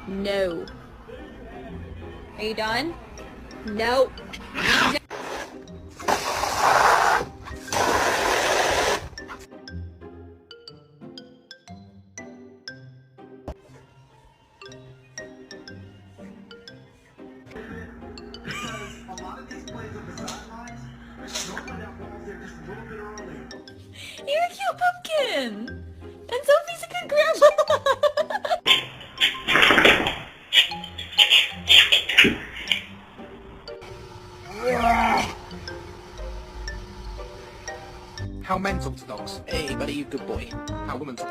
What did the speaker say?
No. Are you done? No. You're a cute pumpkin! And Sophie's a good grandma! How men talk to dogs. Hey, buddy, you good boy. How women talk